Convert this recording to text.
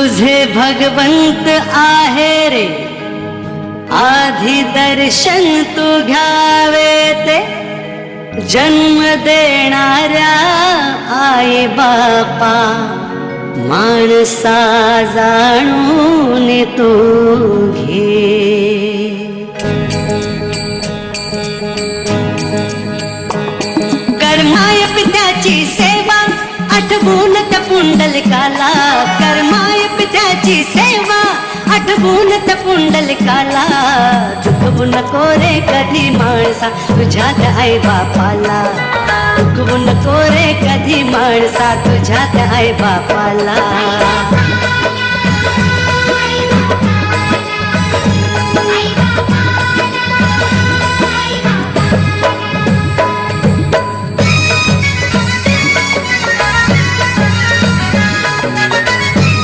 तुझे भगवंत आहे रे, आधी दर्शन तू घ्यावे ते, जन्म देणाऱ्या आई बापा माणसा जाणून तू घे. कर्माय पित्याची सेवा आठवून त्या पुंडलिकाला, कर्माय पित्याची सेवा आठवून त्या पुंडलिकाला. दुखवू नको रे कधी माणसा तुझ्या त्या आई बापाला, दुखवू नको रे कधी माणसा तुझ्या त्या आई बापाला.